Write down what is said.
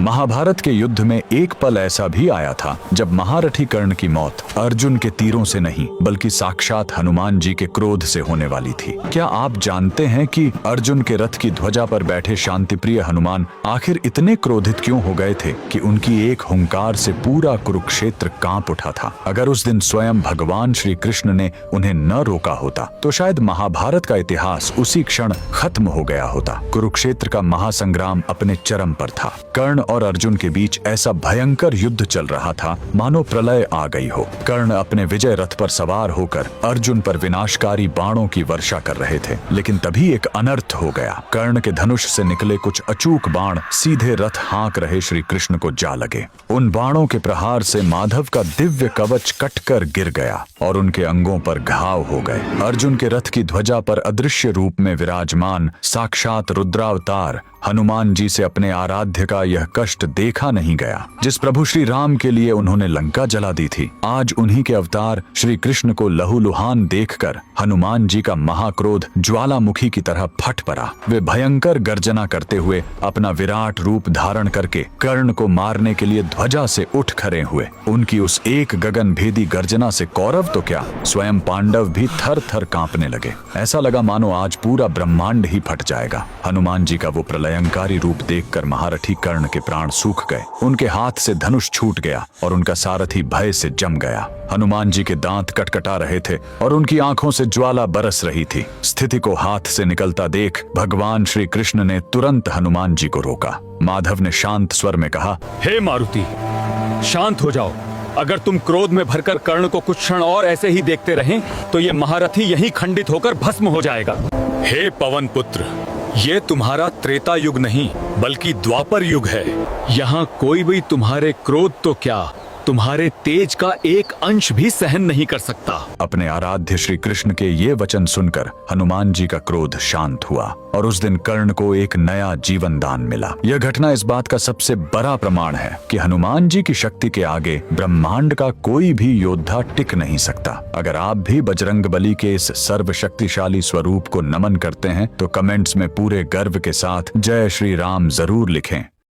महाभारत के युद्ध में एक पल ऐसा भी आया था जब महारथी कर्ण की मौत अर्जुन के तीरों से नहीं बल्कि साक्षात हनुमान जी के क्रोध से होने वाली थी। क्या आप जानते हैं कि अर्जुन के रथ की ध्वजा पर बैठे शांतिप्रिय हनुमान आखिर इतने क्रोधित क्यों हो गए थे कि उनकी एक हुंकार से पूरा कुरुक्षेत्र कांप उठा था। अगर उस दिन स्वयं भगवान श्री कृष्ण ने उन्हें न रोका होता तो शायद महाभारत का इतिहास उसी क्षण खत्म हो गया होता। कुरुक्षेत्र का महासंग्राम अपने चरम पर था। कर्ण और अर्जुन के बीच ऐसा भयंकर युद्ध चल रहा था मानो प्रलय आ गई हो। कर्ण अपने विजय रथ पर सवार होकर अर्जुन पर विनाशकारी बाणों की वर्षा कर रहे थे, लेकिन तभी एक अनर्थ हो गया। कर्ण के धनुष से निकले कुछ अचूक बाण सीधे रथ हाँक रहे श्री कृष्ण को जा लगे। उन बाणों के प्रहार से माधव का दिव्य कवच कटकर गिर गया और उनके अंगों पर घाव हो गए। अर्जुन के रथ की ध्वजा पर अदृश्य रूप में विराजमान साक्षात रुद्रावतार हनुमान जी से अपने आराध्य का यह कष्ट देखा नहीं गया। जिस प्रभु श्री राम के लिए उन्होंने लंका जला दी थी, आज उन्हीं के अवतार श्री कृष्ण को लहूलुहान देखकर हनुमान जी का महाक्रोध ज्वालामुखी की तरह फट पड़ा। वे भयंकर गर्जना करते हुए अपना विराट रूप धारण करके कर्ण को मारने के लिए ध्वजा से उठ खड़े हुए। उनकी उस एक गगन भेदी गर्जना से कौरव तो क्या, स्वयं पांडव भी थर थर कांपने लगे। ऐसा लगा मानो आज पूरा ब्रह्मांड ही फट जाएगा। हनुमान जी का वो प्रलयंकारी रूप देखकर महारथी कर्ण के प्राण सूख गए। उनके हाथ से धनुष छूट गया और उनका सारथी भय से जम गया। हनुमान जी के दांत कटकटा रहे थे और उनकी आंखों से ज्वाला बरस रही थी। स्थिति को हाथ से निकलता देख भगवान श्री कृष्ण ने तुरंत हनुमान जी को रोका। माधव ने शांत स्वर में कहा, हे मारुति, शांत हो जाओ। अगर तुम क्रोध में भरकर कर्ण को कुछ क्षण और ऐसे ही देखते रहें तो ये महारथी यहीं खंडित होकर भस्म हो जाएगा। हे पवन पुत्र, ये तुम्हारा त्रेता युग नहीं बल्कि द्वापर युग है। यहाँ कोई भी तुम्हारे क्रोध तो क्या, तुम्हारे तेज का एक अंश भी सहन नहीं कर सकता। अपने आराध्य श्री कृष्ण के ये वचन सुनकर हनुमान जी का क्रोध शांत हुआ और उस दिन कर्ण को एक नया जीवन दान मिला। यह घटना इस बात का सबसे बड़ा प्रमाण है कि हनुमान जी की शक्ति के आगे ब्रह्मांड का कोई भी योद्धा टिक नहीं सकता। अगर आप भी बजरंगबली के इस सर्वशक्तिशाली स्वरूप को नमन करते हैं तो कमेंट्स में पूरे गर्व के साथ जय श्री राम जरूर लिखें।